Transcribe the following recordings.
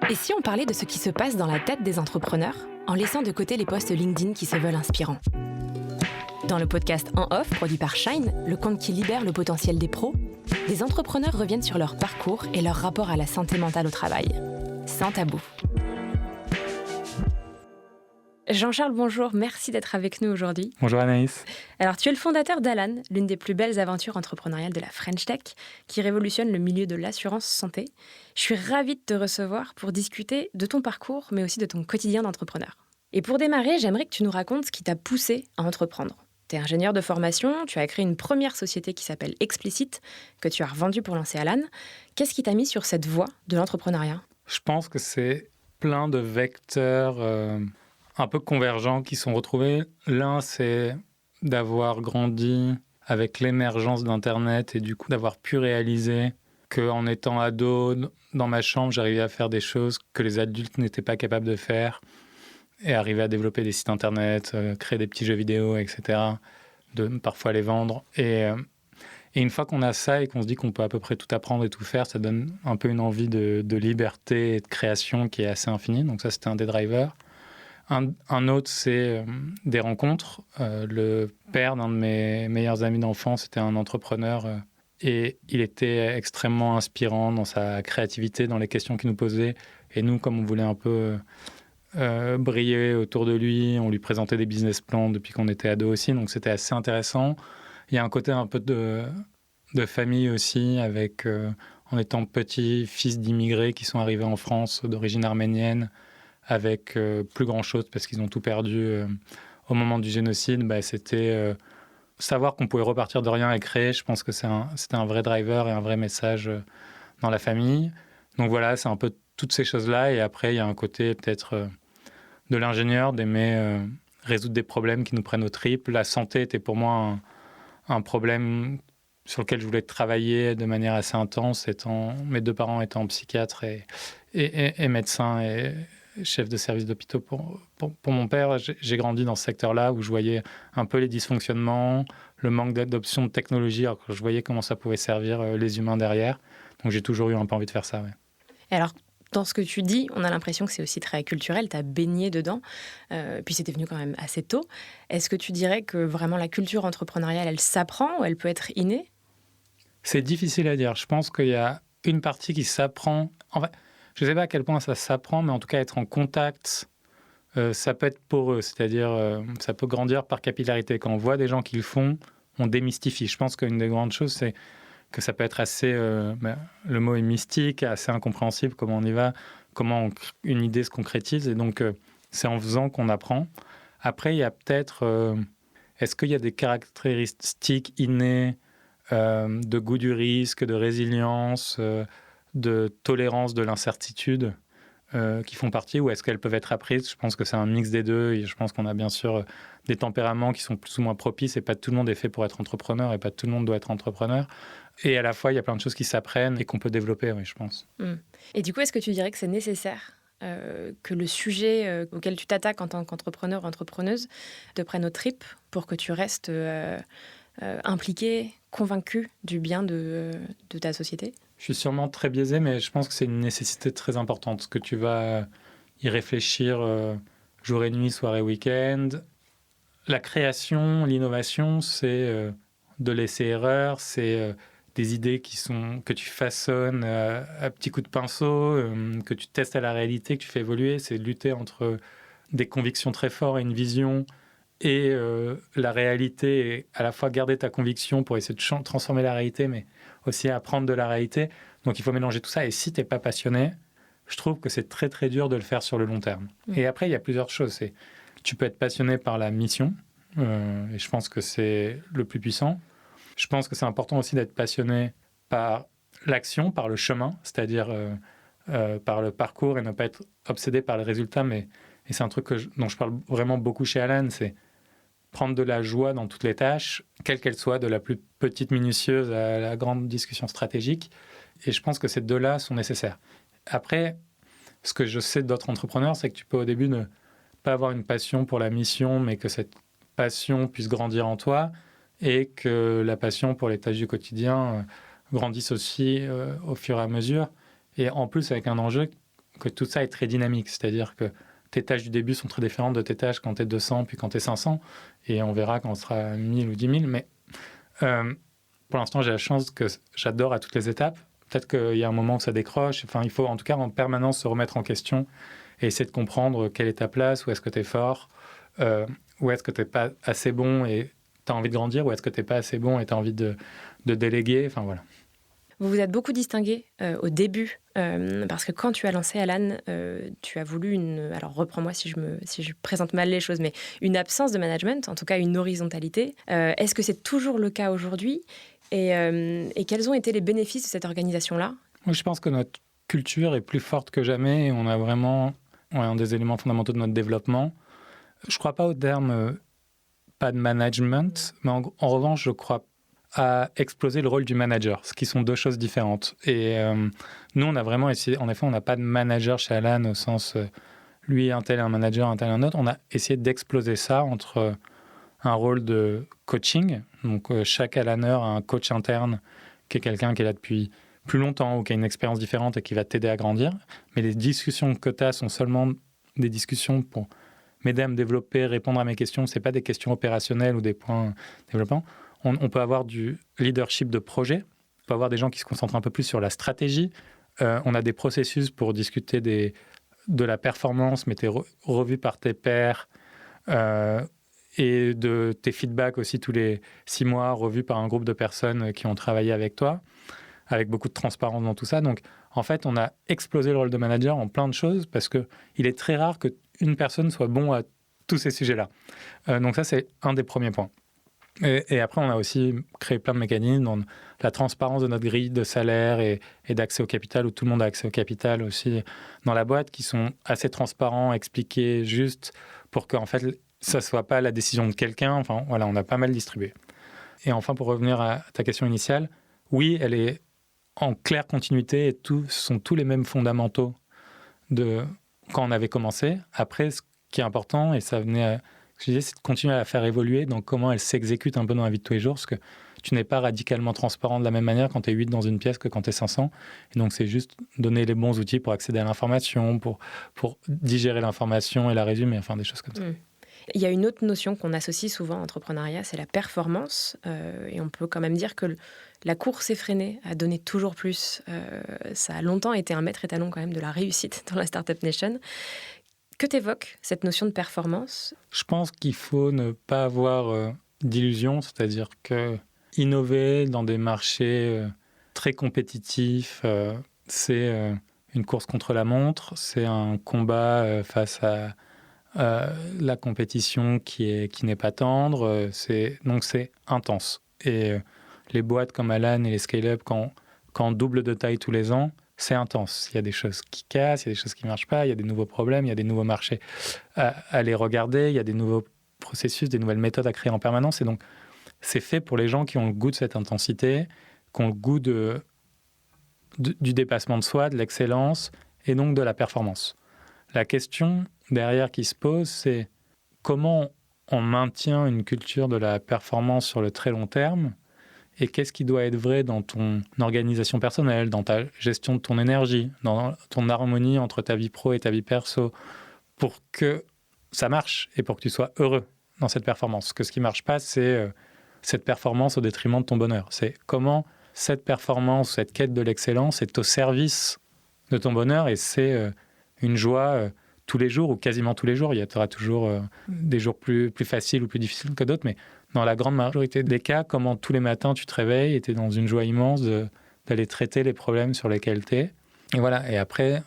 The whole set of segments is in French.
Et si on parlait de ce qui se passe dans la tête des entrepreneurs, en laissant de côté les posts LinkedIn qui se veulent inspirants? Dans le podcast En Off, produit par Shine, le compte qui libère le potentiel des pros, des entrepreneurs reviennent sur leur parcours et leur rapport à la santé mentale au travail. Sans tabou. Jean-Charles, bonjour, merci d'être avec nous aujourd'hui. Bonjour Anaïs. Alors, tu es le fondateur d'Alan, l'une des plus belles aventures entrepreneuriales de la French Tech, qui révolutionne le milieu de l'assurance santé. Je suis ravie de te recevoir pour discuter de ton parcours, mais aussi de ton quotidien d'entrepreneur. Et pour démarrer, j'aimerais que tu nous racontes ce qui t'a poussé à entreprendre. Tu es ingénieur de formation, tu as créé une première société qui s'appelle Explicit, que tu as revendue pour lancer Alan. Qu'est-ce qui t'a mis sur cette voie de l'entrepreneuriat ? Je pense que c'est plein de vecteurs un peu convergents qui sont retrouvés. L'un, c'est d'avoir grandi avec l'émergence d'Internet et du coup d'avoir pu réaliser qu'en étant ado, dans ma chambre, j'arrivais à faire des choses que les adultes n'étaient pas capables de faire et arriver à développer des sites Internet, créer des petits jeux vidéo, etc., de parfois les vendre. Et une fois qu'on a ça et qu'on se dit qu'on peut à peu près tout apprendre et tout faire, ça donne un peu une envie de liberté et de création qui est assez infinie. Donc ça, c'était un des drivers. Un autre, c'est des rencontres. Le père d'un de mes meilleurs amis d'enfance était un entrepreneur et il était extrêmement inspirant dans sa créativité, dans les questions qu'il nous posait. Et nous, comme on voulait un peu briller autour de lui, on lui présentait des business plans depuis qu'on était ado aussi, donc c'était assez intéressant. Il y a un côté un peu de famille aussi, avec en étant petit fils d'immigrés qui sont arrivés en France d'origine arménienne, avec plus grand-chose parce qu'ils ont tout perdu au moment du génocide. C'était savoir qu'on pouvait repartir de rien et créer. Je pense que c'était un vrai driver et un vrai message dans la famille. Donc voilà, c'est un peu toutes ces choses-là. Et après, il y a un côté peut-être de l'ingénieur, d'aimer résoudre des problèmes qui nous prennent aux tripes. La santé était pour moi un problème sur lequel je voulais travailler de manière assez intense, mes deux parents étant psychiatres et médecins et chef de service d'hôpitaux pour mon père. J'ai grandi dans ce secteur-là où je voyais un peu les dysfonctionnements, le manque d'adoption de technologie, alors que je voyais comment ça pouvait servir les humains derrière. Donc j'ai toujours eu un peu envie de faire ça. Ouais. Et alors, dans ce que tu dis, on a l'impression que c'est aussi très culturel, tu as baigné dedans, puis c'était venu quand même assez tôt. Est-ce que tu dirais que vraiment la culture entrepreneuriale, elle s'apprend ou elle peut être innée ? C'est difficile à dire. Je pense qu'il y a une partie qui s'apprend. En fait, je ne sais pas à quel point ça s'apprend, mais en tout cas, être en contact, ça peut être poreux. C'est-à-dire, ça peut grandir par capillarité. Quand on voit des gens qui le font, on démystifie. Je pense qu'une des grandes choses, c'est que ça peut être assez... le mot est mystique, assez incompréhensible, comment on y va, comment une idée se concrétise. Et donc, c'est en faisant qu'on apprend. Après, il y a peut-être... est-ce qu'il y a des caractéristiques innées de goût du risque, de résilience, de tolérance de l'incertitude qui font partie, ou est-ce qu'elles peuvent être apprises ? Je pense que c'est un mix des deux, et je pense qu'on a bien sûr des tempéraments qui sont plus ou moins propices, et pas tout le monde est fait pour être entrepreneur, et pas tout le monde doit être entrepreneur. Et à la fois, il y a plein de choses qui s'apprennent et qu'on peut développer, oui, je pense. Et du coup, est-ce que tu dirais que c'est nécessaire que le sujet auquel tu t'attaques en tant qu'entrepreneur ou entrepreneuse te prenne aux tripes pour que tu restes impliqué, convaincu du bien de ta société ? Je suis sûrement très biaisé, mais je pense que c'est une nécessité très importante, que tu vas y réfléchir jour et nuit, soir et week-end. La création, l'innovation, c'est de l'essai-erreur, c'est des idées que tu façonnes à petits coups de pinceau, que tu testes à la réalité, que tu fais évoluer. C'est lutter entre des convictions très fortes et une vision et la réalité, et à la fois garder ta conviction pour essayer de transformer la réalité, mais aussi apprendre de la réalité. Donc il faut mélanger tout ça. Et si tu n'es pas passionné, je trouve que c'est très très dur de le faire sur le long terme. Et après, il y a plusieurs choses. Tu peux être passionné par la mission, et je pense que c'est le plus puissant. Je pense que c'est important aussi d'être passionné par l'action, par le chemin, c'est-à-dire par le parcours, et ne pas être obsédé par les résultats. Et c'est un truc dont je parle vraiment beaucoup chez Alan, c'est prendre de la joie dans toutes les tâches, quelle qu'elle soit, de la plus petite minutieuse à la grande discussion stratégique. Et je pense que ces deux-là sont nécessaires. Après, ce que je sais d'autres entrepreneurs, c'est que tu peux au début ne pas avoir une passion pour la mission, mais que cette passion puisse grandir en toi et que la passion pour les tâches du quotidien grandisse aussi au fur et à mesure. Et en plus, avec un enjeu que tout ça est très dynamique. C'est-à-dire que tes tâches du début sont très différentes de tes tâches quand tu es 200 puis quand tu es 500. Et on verra quand on sera 1000 ou 10 000. Mais pour l'instant, j'ai la chance que j'adore à toutes les étapes. Peut-être qu'il y a un moment où ça décroche. Enfin, il faut en tout cas en permanence se remettre en question et essayer de comprendre quelle est ta place, où est-ce que tu es fort, où est-ce que tu n'es pas assez bon et tu as envie de grandir, où est-ce que tu n'es pas assez bon et tu as envie de déléguer. Enfin, voilà. Vous vous êtes beaucoup distingué au début, parce que quand tu as lancé Alan, tu as voulu alors reprends-moi si je présente mal les choses, mais une absence de management, en tout cas une horizontalité. Est-ce que c'est toujours le cas aujourd'hui et quels ont été les bénéfices de cette organisation-là ? Moi, je pense que notre culture est plus forte que jamais et on a vraiment un des éléments fondamentaux de notre développement. Je ne crois pas au terme pas de management, mais en revanche, je crois à exploser le rôle du manager, ce qui sont deux choses différentes. Et nous, on a vraiment essayé, en effet, on n'a pas de manager chez Alan au sens, lui, un tel est un manager, un tel est un autre. On a essayé d'exploser ça entre un rôle de coaching. Donc, chaque Alaneur a un coach interne qui est quelqu'un qui est là depuis plus longtemps ou qui a une expérience différente et qui va t'aider à grandir. Mais les discussions que tu as sont seulement des discussions pour m'aider à me développer, répondre à mes questions. Ce n'est pas des questions opérationnelles ou des points développement. On peut avoir du leadership de projet, on peut avoir des gens qui se concentrent un peu plus sur la stratégie. On a des processus pour discuter de la performance, mais tu es revu par tes pairs et de tes feedbacks aussi tous les 6 mois, revus par un groupe de personnes qui ont travaillé avec toi, avec beaucoup de transparence dans tout ça. Donc, en fait, on a explosé le rôle de manager en plein de choses parce qu'il est très rare qu'une personne soit bon à tous ces sujets-là. Donc ça, c'est un des premiers points. Et après, on a aussi créé plein de mécanismes dans la transparence de notre grille de salaire et d'accès au capital, où tout le monde a accès au capital aussi dans la boîte, qui sont assez transparents, expliqués, juste, pour qu'en fait, ça ne soit pas la décision de quelqu'un. Enfin, voilà, on a pas mal distribué. Et enfin, pour revenir à ta question initiale, oui, elle est en claire continuité et ce sont tous les mêmes fondamentaux de quand on avait commencé. Après, ce qui est important, et ça venait à... Ce que je disais, c'est de continuer à la faire évoluer dans comment elle s'exécute un peu dans la vie de tous les jours, parce que tu n'es pas radicalement transparent de la même manière quand tu es 8 dans une pièce que quand tu es 500. Et donc, c'est juste donner les bons outils pour accéder à l'information, pour digérer l'information et la résumer, enfin des choses comme ça. Il y a une autre notion qu'on associe souvent à l'entrepreneuriat, c'est la performance. Et on peut quand même dire que la course effrénée à donner toujours plus, ça a longtemps été un maître étalon quand même de la réussite dans la Startup Nation. Que t'évoque cette notion de performance ? Je pense qu'il faut ne pas avoir d'illusions, c'est-à-dire que innover dans des marchés très compétitifs, c'est une course contre la montre, c'est un combat face à la compétition qui n'est pas tendre, donc c'est intense. Et les boîtes comme Alan et les scale-up, quand on double de taille tous les ans, c'est intense. Il y a des choses qui cassent, il y a des choses qui ne marchent pas, il y a des nouveaux problèmes, il y a des nouveaux marchés à les regarder, il y a des nouveaux processus, des nouvelles méthodes à créer en permanence. Et donc, c'est fait pour les gens qui ont le goût de cette intensité, qui ont le goût du dépassement de soi, de l'excellence et donc de la performance. La question derrière qui se pose, c'est comment on maintient une culture de la performance sur le très long terme et qu'est-ce qui doit être vrai dans ton organisation personnelle, dans ta gestion de ton énergie, dans ton harmonie entre ta vie pro et ta vie perso, pour que ça marche et pour que tu sois heureux dans cette performance. Parce que ce qui ne marche pas, c'est cette performance au détriment de ton bonheur. C'est comment cette performance, cette quête de l'excellence est au service de ton bonheur et c'est une joie tous les jours ou quasiment tous les jours. Tu auras toujours des jours plus faciles ou plus difficiles que d'autres, mais dans la grande majorité des cas, comment tous les matins tu te réveilles et tu es dans une joie immense d'aller traiter les problèmes sur lesquels tu es. Et voilà. Et après,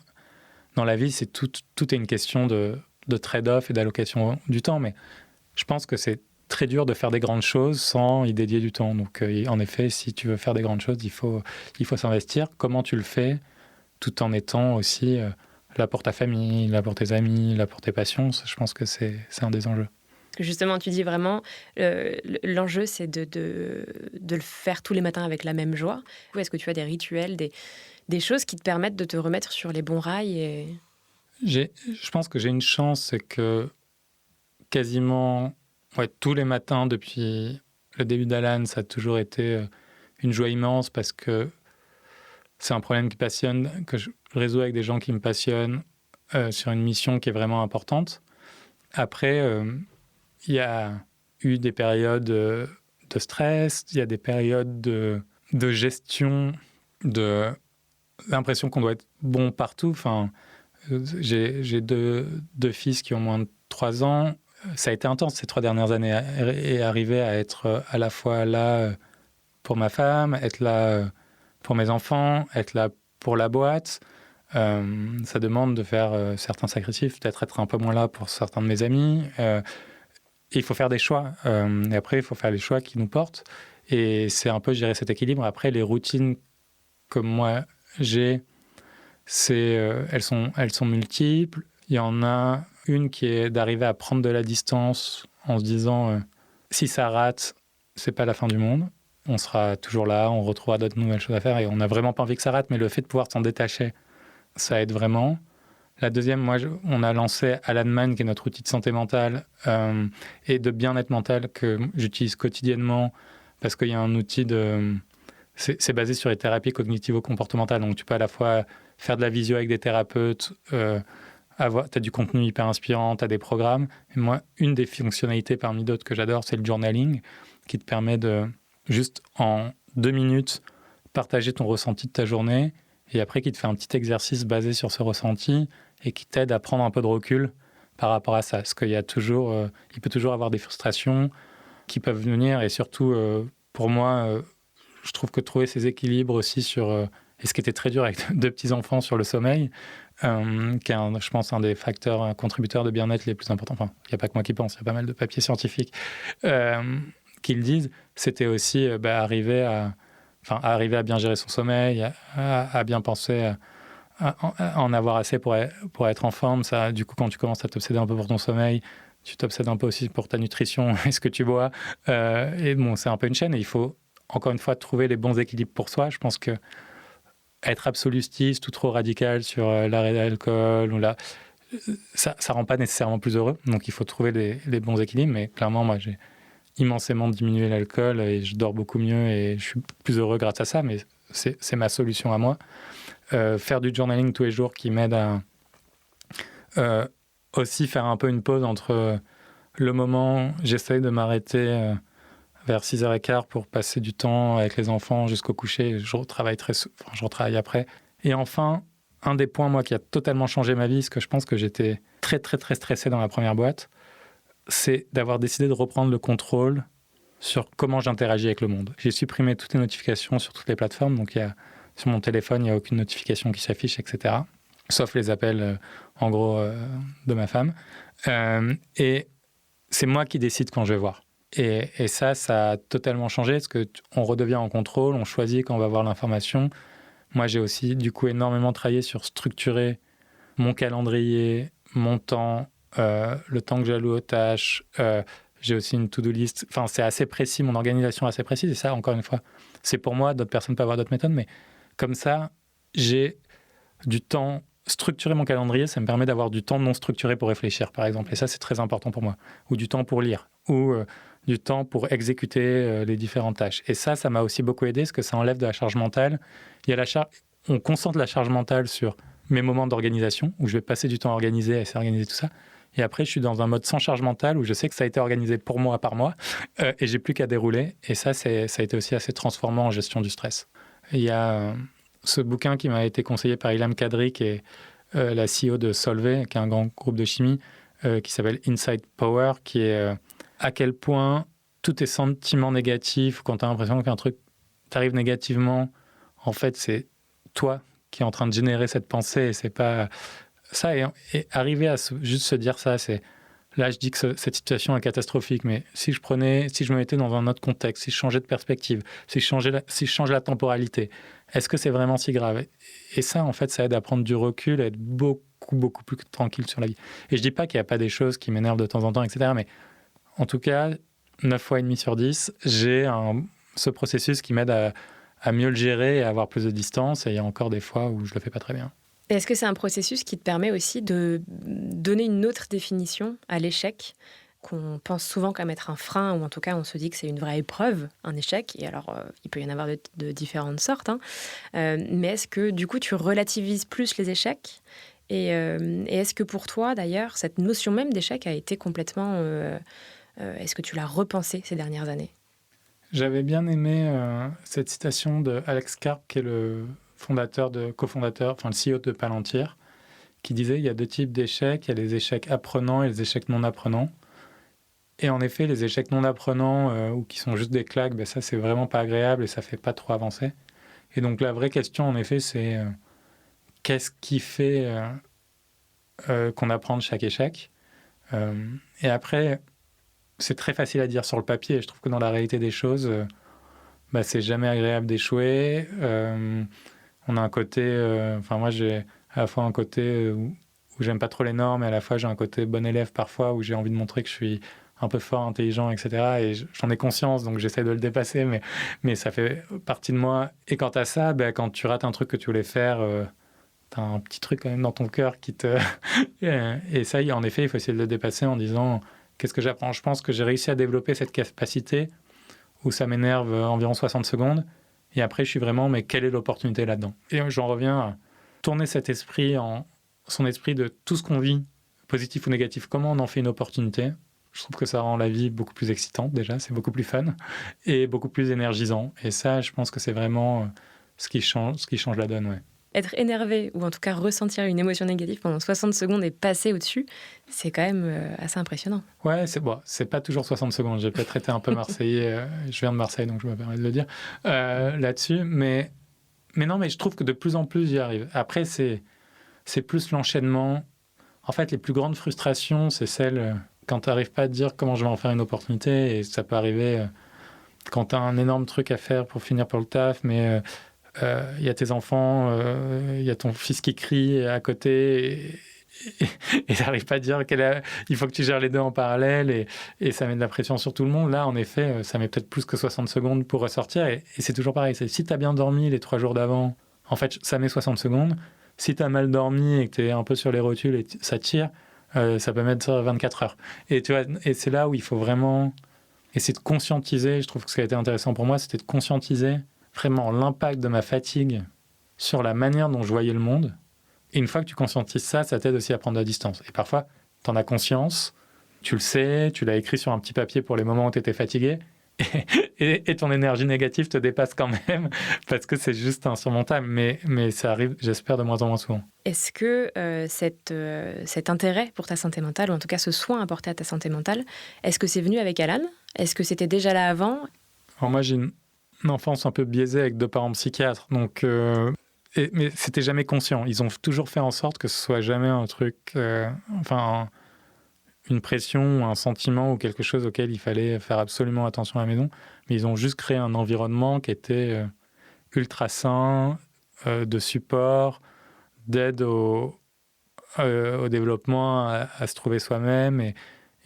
dans la vie, c'est tout est une question de trade-off et d'allocation du temps. Mais je pense que c'est très dur de faire des grandes choses sans y dédier du temps. Donc, en effet, si tu veux faire des grandes choses, il faut s'investir. Comment tu le fais tout en étant aussi là pour ta famille, là pour tes amis, là pour tes passions. Je pense que c'est un des enjeux. Justement, tu dis vraiment, l'enjeu, c'est de le faire tous les matins avec la même joie. Est-ce que tu as des rituels, des choses qui te permettent de te remettre sur les bons rails Je pense que j'ai une chance, c'est que quasiment tous les matins depuis le début d'Alan, ça a toujours été une joie immense parce que c'est un problème qui passionne, que réseau avec des gens qui me passionnent sur une mission qui est vraiment importante. Après, il y a eu des périodes de stress, il y a des périodes de gestion, de l'impression qu'on doit être bon partout. Enfin, j'ai deux fils qui ont moins de 3 ans. Ça a été intense ces 3 dernières années et arriver à être à la fois là pour ma femme, être là pour mes enfants, être là pour la boîte. Ça demande de faire certains sacrifices, peut-être être un peu moins là pour certains de mes amis. Il faut faire des choix. Et après, il faut faire les choix qui nous portent. Et c'est un peu gérer cet équilibre. Après, les routines que moi j'ai, elles sont multiples. Il y en a une qui est d'arriver à prendre de la distance en se disant si ça rate, c'est pas la fin du monde. On sera toujours là, on retrouvera d'autres nouvelles choses à faire et on n'a vraiment pas envie que ça rate, mais le fait de pouvoir s'en détacher, ça aide vraiment. La deuxième, on a lancé Alan qui est notre outil de santé mentale et de bien-être mental que j'utilise quotidiennement parce qu'il y a un outil c'est basé sur les thérapies cognitivo-comportementales. Donc, tu peux à la fois faire de la visio avec des thérapeutes, tu as du contenu hyper inspirant, tu as des programmes. Et moi, une des fonctionnalités parmi d'autres que j'adore, c'est le journaling qui te permet de, juste en 2 minutes, partager ton ressenti de ta journée et après qui te fait un petit exercice basé sur ce ressenti et qui t'aide à prendre un peu de recul par rapport à ça. Parce qu'il y a toujours, il peut toujours avoir des frustrations qui peuvent venir et surtout, pour moi, je trouve que trouver ces équilibres aussi sur, et ce qui était très dur avec 2 petits-enfants sur le sommeil, qui est, je pense, un des facteurs contributeurs de bien-être les plus importants. Enfin, il n'y a pas que moi qui pense, il y a pas mal de papiers scientifiques qui le disent. C'était aussi arriver à bien gérer son sommeil, à bien penser à en avoir assez pour être en forme. Ça, du coup, quand tu commences à t'obséder un peu pour ton sommeil, tu t'obsèdes un peu aussi pour ta nutrition et ce que tu bois. Et bon, c'est un peu une chaîne et il faut, encore une fois, trouver les bons équilibres pour soi. Je pense que être absolutiste ou trop radical sur l'arrêt de l'alcool ça rend pas nécessairement plus heureux. Donc, il faut trouver les bons équilibres. Mais clairement, moi, j'ai immensément diminué l'alcool et je dors beaucoup mieux et je suis plus heureux grâce à ça. Mais c'est ma solution à moi. Faire du journaling tous les jours qui m'aide à aussi faire un peu une pause entre le moment j'essaye de m'arrêter vers 6h15 pour passer du temps avec les enfants jusqu'au coucher. Je retravaille après. Et enfin, un des points, moi, qui a totalement changé ma vie, parce que je pense que j'étais très, très, très stressé dans ma première boîte, c'est d'avoir décidé de reprendre le contrôle sur comment j'interagis avec le monde. J'ai supprimé toutes les notifications sur toutes les plateformes. Donc, sur mon téléphone, il n'y a aucune notification qui s'affiche, etc. Sauf les appels, en gros, de ma femme. Et c'est moi qui décide quand je vais voir. Et ça a totalement changé parce qu'on redevient en contrôle, on choisit quand on va voir l'information. Moi, j'ai aussi, du coup, énormément travaillé sur structurer mon calendrier, mon temps, le temps que j'alloue aux tâches. J'ai aussi une to-do list. Enfin, c'est assez précis, mon organisation est assez précise. Et ça, encore une fois, c'est pour moi. D'autres personnes peuvent avoir d'autres méthodes. Mais comme ça, j'ai du temps. Structurer mon calendrier, ça me permet d'avoir du temps non structuré pour réfléchir, par exemple. Et ça, c'est très important pour moi. Ou du temps pour lire. Ou du temps pour exécuter les différentes tâches. Et ça m'a aussi beaucoup aidé parce que ça enlève de la charge mentale. On concentre la charge mentale sur mes moments d'organisation où je vais passer du temps à organiser, à essayer d'organiser tout ça. Et après, je suis dans un mode sans charge mentale où je sais que ça a été organisé pour moi par moi et j'ai plus qu'à dérouler. Et ça a été aussi assez transformant en gestion du stress. Il y a ce bouquin qui m'a été conseillé par Ilham Kadri, qui est la CEO de Solvay, qui est un grand groupe de chimie, qui s'appelle Inside Power, qui est à quel point tous tes sentiments négatifs, quand tu as l'impression qu'un truc t'arrive négativement, en fait, c'est toi qui es en train de générer cette pensée et c'est pas ça. Et arriver à juste se dire ça, c'est là, je dis que cette situation est catastrophique, mais si je me mettais dans un autre contexte, si je changeais de perspective, si je change la temporalité, est-ce que c'est vraiment si grave ? Et ça, en fait, ça aide à prendre du recul, à être beaucoup, beaucoup plus tranquille sur la vie. Et je dis pas qu'il n'y a pas des choses qui m'énervent de temps en temps, etc. Mais en tout cas, 9 fois et demi sur 10, j'ai ce processus qui m'aide à mieux le gérer et à avoir plus de distance. Et il y a encore des fois où je le fais pas très bien. Et est-ce que c'est un processus qui te permet aussi de donner une autre définition à l'échec ? qu'on pense souvent comme être un frein, ou en tout cas on se dit que c'est une vraie épreuve, un échec, et alors il peut y en avoir de différentes sortes, hein. Mais est-ce que du coup tu relativises plus les échecs et est-ce que pour toi d'ailleurs cette notion même d'échec a été complètement... est-ce que tu l'as repensée ces dernières années? J'avais bien aimé cette citation de Alex Karp, qui est le cofondateur, enfin le CEO de Palantir, qui disait il y a deux types d'échecs, il y a les échecs apprenants et les échecs non apprenants. Et en effet, les échecs non apprenants ou qui sont juste des claques, ben ça c'est vraiment pas agréable et ça fait pas trop avancer. Et donc la vraie question en effet c'est qu'est-ce qui fait qu'on apprend de chaque échec. Et après, c'est très facile à dire sur le papier. Je trouve que dans la réalité des choses, bah, c'est jamais agréable d'échouer. On a un côté... Enfin, moi, j'ai à la fois un côté où j'aime pas trop les normes, et à la fois, j'ai un côté bon élève parfois, où j'ai envie de montrer que je suis un peu fort, intelligent, etc. Et j'en ai conscience, donc j'essaie de le dépasser, mais ça fait partie de moi. Et quant à ça, bah, quand tu rates un truc que tu voulais faire... t'as un petit truc quand même dans ton cœur qui te... et ça, en effet, il faut essayer de le dépasser en disant qu'est-ce que j'apprends. Je pense que j'ai réussi à développer cette capacité où ça m'énerve environ 60 secondes. Et après, je suis vraiment, mais quelle est l'opportunité là-dedans? Et j'en reviens à tourner cet esprit son esprit de tout ce qu'on vit, positif ou négatif. Comment on en fait une opportunité? Je trouve que ça rend la vie beaucoup plus excitante déjà, c'est beaucoup plus fun et beaucoup plus énergisant. Et ça, je pense que c'est vraiment ce qui change la donne, ouais. Être énervé, ou en tout cas ressentir une émotion négative pendant 60 secondes et passer au-dessus, c'est quand même assez impressionnant. Ouais, c'est pas toujours 60 secondes. J'ai peut-être été un peu marseillais. Je viens de Marseille, donc je me permets de le dire là-dessus. Mais non, mais je trouve que de plus en plus, j'y arrive. Après, c'est plus l'enchaînement. En fait, les plus grandes frustrations, c'est celles quand tu n'arrives pas à te dire comment je vais en faire une opportunité. Et ça peut arriver quand tu as un énorme truc à faire pour finir pour le taf, mais... il y a tes enfants, il y a ton fils qui crie à côté et tu n'arrives pas à dire il faut que tu gères les deux en parallèle et ça met de la pression sur tout le monde. Là, en effet, ça met peut-être plus que 60 secondes pour ressortir et c'est toujours pareil. Si tu as bien dormi les 3 jours d'avant, en fait, ça met 60 secondes. Si tu as mal dormi et que tu es un peu sur les rotules et ça tire, ça peut mettre 24 heures. Et, tu vois, et c'est là où il faut vraiment essayer de conscientiser. Je trouve que ce qui a été intéressant pour moi, c'était de conscientiser vraiment l'impact de ma fatigue sur la manière dont je voyais le monde. Et une fois que tu conscientises ça, ça t'aide aussi à prendre la distance. Et parfois, tu en as conscience, tu le sais, tu l'as écrit sur un petit papier pour les moments où tu étais fatigué, et ton énergie négative te dépasse quand même, parce que c'est juste insurmontable. Mais ça arrive, j'espère, de moins en moins souvent. Est-ce que cet intérêt pour ta santé mentale, ou en tout cas ce soin apporté à ta santé mentale, est-ce que c'est venu avec Alan? Est-ce que c'était déjà là avant? Alors moi, j'ai une enfance un peu biaisée avec 2 parents psychiatres, donc mais c'était jamais conscient. Ils ont toujours fait en sorte que ce soit jamais un truc, une pression ou un sentiment ou quelque chose auquel il fallait faire absolument attention à la maison. Mais ils ont juste créé un environnement qui était ultra sain, de support, d'aide au développement, à se trouver soi-même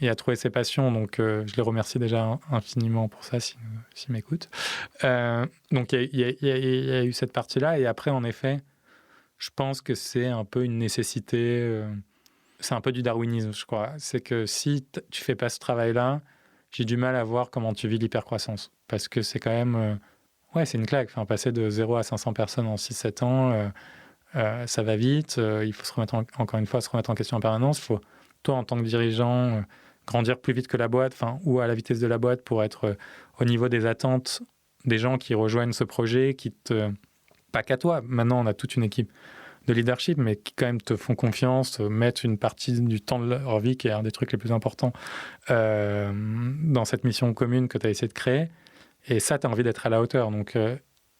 et à trouver ses passions. Donc, je les remercie déjà infiniment pour ça, s'ils m'écoutent. Donc, il y a eu cette partie-là. Et après, en effet, je pense que c'est un peu une nécessité. C'est un peu du darwinisme, je crois. C'est que si tu fais pas ce travail-là, j'ai du mal à voir comment tu vis l'hypercroissance. Parce que c'est quand même... c'est une claque. Enfin, passer de 0 à 500 personnes en 6-7 ans, ça va vite. Il faut se remettre encore une fois, se remettre en question en permanence. Il faut, toi, en tant que dirigeant... grandir plus vite que la boîte, ou à la vitesse de la boîte pour être au niveau des attentes des gens qui rejoignent ce projet, pas qu'à toi. Maintenant, on a toute une équipe de leadership, mais qui quand même te font confiance, mettent une partie du temps de leur vie, qui est un des trucs les plus importants, dans cette mission commune que tu as essayé de créer. Et ça, tu as envie d'être à la hauteur. Donc,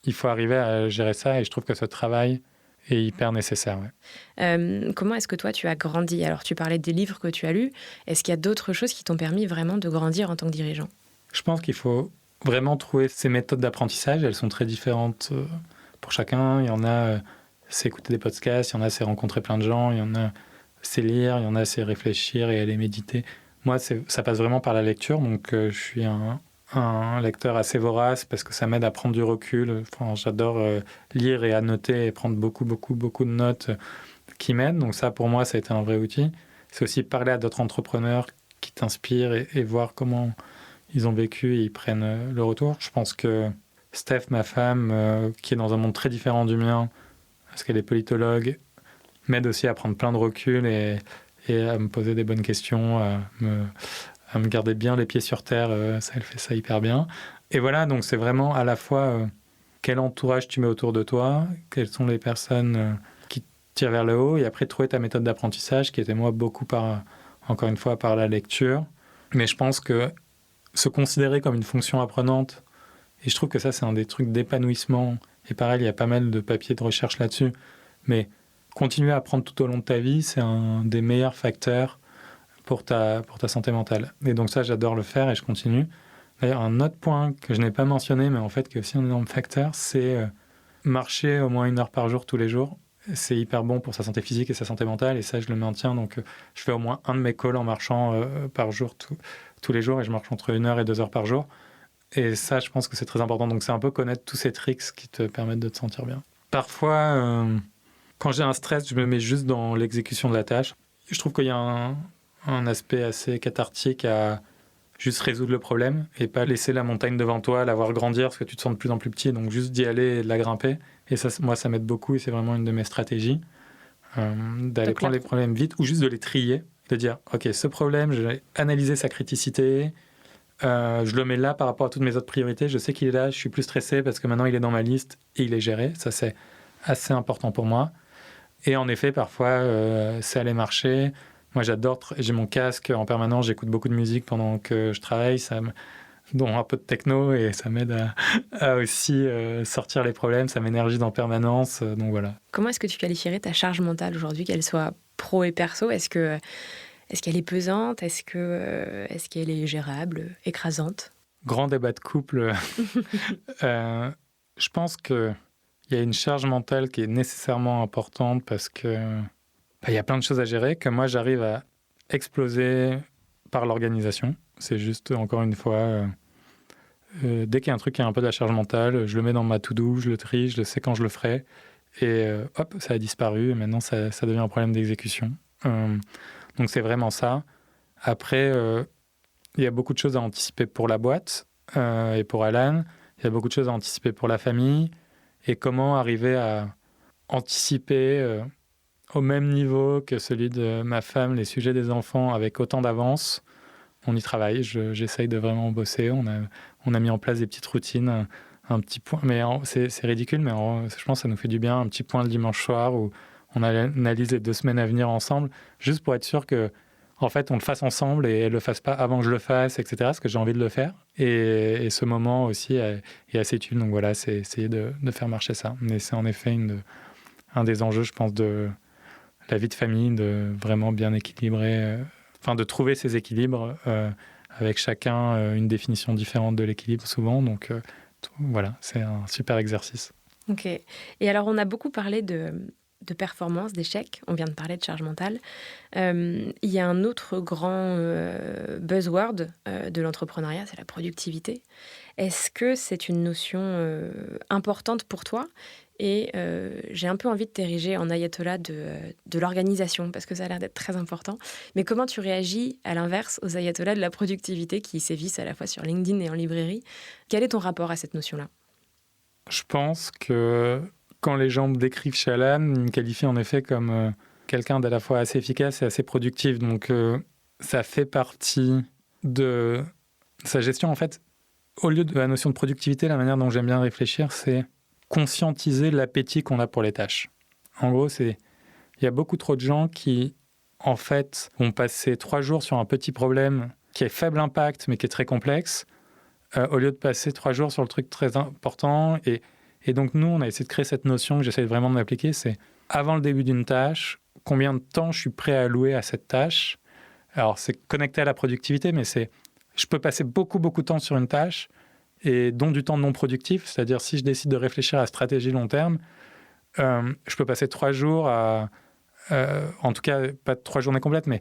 il faut arriver à gérer ça. Et je trouve que ce travail est hyper nécessaire. Ouais. Comment est-ce que toi, tu as grandi? Alors, tu parlais des livres que tu as lus. Est-ce qu'il y a d'autres choses qui t'ont permis vraiment de grandir en tant que dirigeant? Je pense qu'il faut vraiment trouver ces méthodes d'apprentissage. Elles sont très différentes pour chacun. Il y en a, c'est écouter des podcasts. Il y en a, c'est rencontrer plein de gens. Il y en a, c'est lire. Il y en a, c'est réfléchir et aller méditer. Moi, ça passe vraiment par la lecture. Donc, je suis un lecteur assez vorace parce que ça m'aide à prendre du recul. Enfin, j'adore lire et annoter et prendre beaucoup de notes qui m'aident. Donc ça, pour moi, ça a été un vrai outil. C'est aussi parler à d'autres entrepreneurs qui t'inspirent et voir comment ils ont vécu et ils prennent le retour. Je pense que Steph, ma femme, qui est dans un monde très différent du mien, parce qu'elle est politologue, m'aide aussi à prendre plein de recul et à me poser des bonnes questions, à me garder bien les pieds sur terre. Ça, elle fait ça hyper bien. Et voilà, donc c'est vraiment à la fois quel entourage tu mets autour de toi, quelles sont les personnes qui te tirent vers le haut, et après trouver ta méthode d'apprentissage, qui était moi beaucoup encore une fois, par la lecture. Mais je pense que se considérer comme une fonction apprenante, et je trouve que ça, c'est un des trucs d'épanouissement. Et pareil, il y a pas mal de papiers de recherche là-dessus. Mais continuer à apprendre tout au long de ta vie, c'est un des meilleurs facteurs pour ta santé mentale. Et donc ça, j'adore le faire et je continue. D'ailleurs, un autre point que je n'ai pas mentionné, mais en fait qui est aussi un énorme facteur, c'est marcher au moins 1 heure par jour tous les jours. C'est hyper bon pour sa santé physique et sa santé mentale, et ça, je le maintiens. Donc, je fais au moins un de mes calls en marchant par jour tous les jours, et je marche entre 1 heure et 2 heures par jour. Et ça, je pense que c'est très important. Donc, c'est un peu connaître tous ces tricks qui te permettent de te sentir bien. Parfois, quand j'ai un stress, je me mets juste dans l'exécution de la tâche. Je trouve qu'il y a un aspect assez cathartique à juste résoudre le problème et pas laisser la montagne devant toi, la voir grandir parce que tu te sens de plus en plus petit. Donc, juste d'y aller et de la grimper. Et ça, moi, ça m'aide beaucoup et c'est vraiment une de mes stratégies. D'aller prendre les problèmes vite ou juste de les trier. De dire, OK, ce problème, je vais analyser sa criticité. Je le mets là par rapport à toutes mes autres priorités. Je sais qu'il est là, je suis plus stressé parce que maintenant il est dans ma liste et il est géré. Ça, c'est assez important pour moi. Et en effet, parfois, c'est aller marcher. Moi, j'adore, j'ai mon casque en permanence, j'écoute beaucoup de musique pendant que je travaille, dont un peu de techno, et ça m'aide à aussi sortir les problèmes, ça m'énergise en permanence, donc voilà. Comment est-ce que tu qualifierais ta charge mentale aujourd'hui, qu'elle soit pro et perso ? Est-ce qu'elle est pesante ? Est-ce qu'elle est gérable, écrasante ? Grand débat de couple. Je pense qu'il y a une charge mentale qui est nécessairement importante parce que il y a plein de choses à gérer que moi j'arrive à exploser par l'organisation. C'est juste, encore une fois, dès qu'il y a un truc qui a un peu de la charge mentale, je le mets dans ma to-do, je le trie, je le sais quand je le ferai, et hop, ça a disparu, et maintenant ça devient un problème d'exécution. Donc c'est vraiment ça. Après, il y a beaucoup de choses à anticiper pour la boîte et pour Alan. Il y a beaucoup de choses à anticiper pour la famille. Et comment arriver à anticiper au même niveau que celui de ma femme, les sujets des enfants avec autant d'avance. On y travaille, j'essaye de vraiment bosser. On a mis en place des petites routines, un petit point, mais c'est ridicule, mais je pense que ça nous fait du bien, un petit point le dimanche soir où on analyse les 2 semaines à venir ensemble, juste pour être sûr que, en fait, on le fasse ensemble et elle le fasse pas avant que je le fasse, etc., parce que j'ai envie de le faire. Et ce moment aussi est assez utile. Donc voilà, c'est essayer de faire marcher ça. Mais c'est en effet un des enjeux, je pense, de la vie de famille, de vraiment bien équilibrer, de trouver ces équilibres avec chacun une définition différente de l'équilibre souvent. Donc voilà, c'est un super exercice. Ok. Et alors, on a beaucoup parlé de performance, d'échec. On vient de parler de charge mentale. Il y a un autre grand buzzword de l'entrepreneuriat, c'est la productivité. Est-ce que c'est une notion importante pour toi ? Et j'ai un peu envie de t'ériger en ayatollah de l'organisation, parce que ça a l'air d'être très important. Mais comment tu réagis, à l'inverse, aux ayatollahs de la productivité qui sévissent à la fois sur LinkedIn et en librairie ? Quel est ton rapport à cette notion-là ? Je pense que quand les gens me décrivent chez Alan, ils me qualifient en effet comme quelqu'un d'à la fois assez efficace et assez productif. Donc ça fait partie de sa gestion. En fait, au lieu de la notion de productivité, la manière dont j'aime bien réfléchir, c'est conscientiser l'appétit qu'on a pour les tâches. En gros, il y a beaucoup trop de gens qui, en fait, vont passer 3 jours sur un petit problème qui est faible impact, mais qui est très complexe, au lieu de passer 3 jours sur le truc très important. Et donc, nous, on a essayé de créer cette notion que j'essaie vraiment d'appliquer, c'est avant le début d'une tâche, combien de temps je suis prêt à allouer à cette tâche. Alors, c'est connecté à la productivité, mais je peux passer beaucoup, beaucoup de temps sur une tâche, et dont du temps non productif, c'est-à-dire si je décide de réfléchir à la stratégie long terme, je peux passer 3 jours en tout cas, pas 3 journées complètes, mais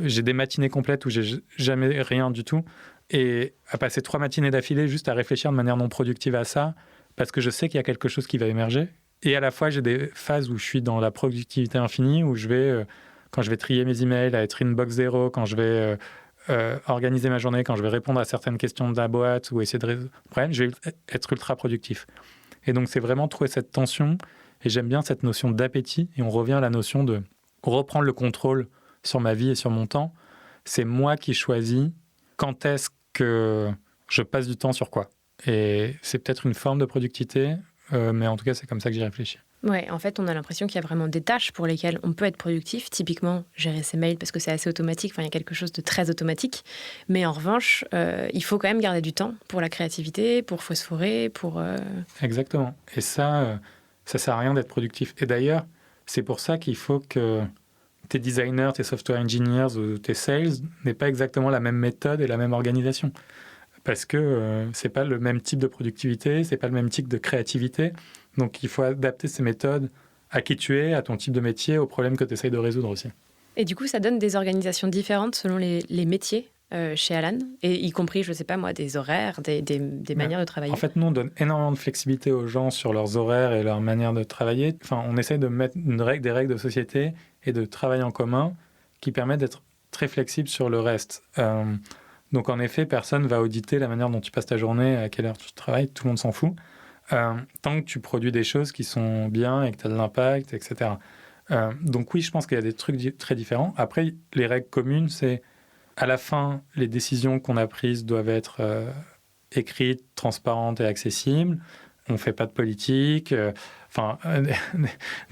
j'ai des matinées complètes où j'ai jamais rien du tout, et à passer 3 matinées d'affilée juste à réfléchir de manière non productive à ça, parce que je sais qu'il y a quelque chose qui va émerger. Et à la fois, j'ai des phases où je suis dans la productivité infinie, où je vais, quand je vais trier mes emails, à être inbox 0, quand je vais organiser ma journée, quand je vais répondre à certaines questions de la boîte ou essayer de résoudre le problème, je vais être ultra productif. Et donc, c'est vraiment trouver cette tension. Et j'aime bien cette notion d'appétit. Et on revient à la notion de reprendre le contrôle sur ma vie et sur mon temps. C'est moi qui choisis quand est-ce que je passe du temps sur quoi. Et c'est peut-être une forme de productivité, mais en tout cas, c'est comme ça que j'y réfléchis. Ouais, en fait, on a l'impression qu'il y a vraiment des tâches pour lesquelles on peut être productif. Typiquement, gérer ses mails parce que c'est assez automatique. Enfin, il y a quelque chose de très automatique. Mais en revanche, il faut quand même garder du temps pour la créativité, pour phosphorer, pour... Exactement. Et ça sert à rien d'être productif. Et d'ailleurs, c'est pour ça qu'il faut que tes designers, tes software engineers ou tes sales n'aient pas exactement la même méthode et la même organisation. Parce que c'est pas le même type de productivité, c'est pas le même type de créativité. Donc, il faut adapter ces méthodes à qui tu es, à ton type de métier, aux problèmes que tu essayes de résoudre aussi. Et du coup, ça donne des organisations différentes selon les métiers chez Alan, et y compris, je sais pas moi, des horaires, des manières de travailler. En fait, nous, on donne énormément de flexibilité aux gens sur leurs horaires et leur manière de travailler. Enfin, on essaye de mettre des règles de société et de travail en commun qui permettent d'être très flexibles sur le reste. Donc, en effet, personne ne va auditer la manière dont tu passes ta journée, à quelle heure tu travailles, tout le monde s'en fout. Tant que tu produis des choses qui sont bien et que tu as de l'impact, etc. Donc oui, je pense qu'il y a des trucs très différents. Après, les règles communes, c'est à la fin, les décisions qu'on a prises doivent être écrites, transparentes et accessibles. On ne fait pas de politique,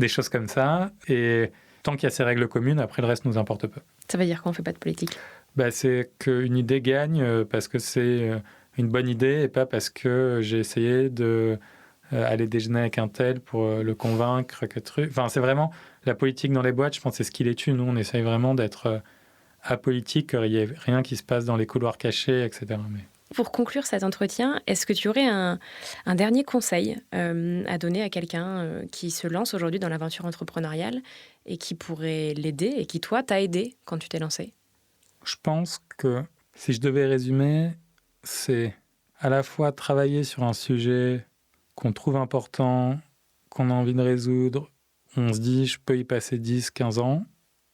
des choses comme ça. Et tant qu'il y a ces règles communes, après, le reste nous importe peu. Ça veut dire qu'on ne fait pas de politique? C'est qu'une idée gagne parce que c'est une bonne idée et pas parce que j'ai essayé de aller déjeuner avec un tel pour le convaincre que truc. Enfin, c'est vraiment la politique dans les boîtes, je pense que c'est ce qui les tue. Nous, on essaye vraiment d'être apolitique, qu'il n'y ait rien qui se passe dans les couloirs cachés, etc. Mais... Pour conclure cet entretien, est-ce que tu aurais un dernier conseil à donner à quelqu'un qui se lance aujourd'hui dans l'aventure entrepreneuriale et qui pourrait l'aider et qui, toi, t'a aidé quand tu t'es lancé? Je pense que si je devais résumer, c'est à la fois travailler sur un sujet qu'on trouve important, qu'on a envie de résoudre, on se dit je peux y passer 10, 15 ans,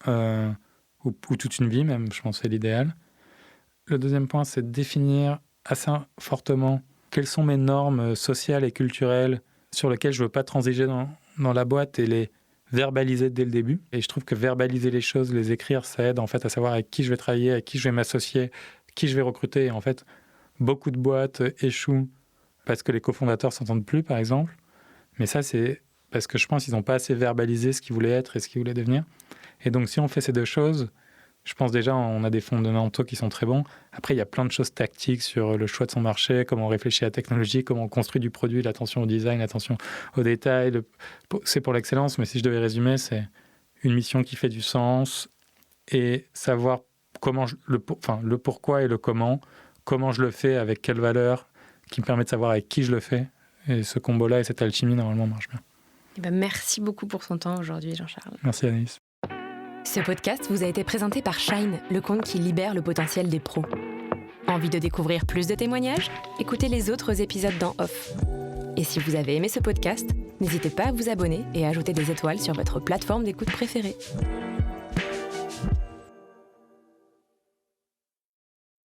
ou toute une vie même, je pense que c'est l'idéal. Le deuxième point, c'est de définir assez fortement quelles sont mes normes sociales et culturelles sur lesquelles je ne veux pas transiger dans la boîte et les verbaliser dès le début. Et je trouve que verbaliser les choses, les écrire, ça aide en fait à savoir avec qui je vais travailler, avec qui je vais m'associer, qui je vais recruter. Et en fait, beaucoup de boîtes échouent parce que les cofondateurs ne s'entendent plus, par exemple. Mais ça, c'est parce que je pense qu'ils n'ont pas assez verbalisé ce qu'ils voulaient être et ce qu'ils voulaient devenir. Et donc, si on fait ces deux choses, je pense déjà on a des fondamentaux qui sont très bons. Après, il y a plein de choses tactiques sur le choix de son marché, comment on réfléchit à la technologie, comment on construit du produit, l'attention au design, l'attention aux détails. C'est pour l'excellence, mais si je devais résumer, c'est une mission qui fait du sens et savoir le pourquoi et le comment je le fais, avec quelle valeur, qui me permet de savoir avec qui je le fais. Et ce combo-là et cette alchimie, normalement, marche bien. Merci beaucoup pour ton temps aujourd'hui, Jean-Charles. Merci, Anaïs. Ce podcast vous a été présenté par Shine, le compte qui libère le potentiel des pros. Envie de découvrir plus de témoignages? Écoutez les autres épisodes dans Off. Et si vous avez aimé ce podcast, n'hésitez pas à vous abonner et à ajouter des étoiles sur votre plateforme d'écoute préférée.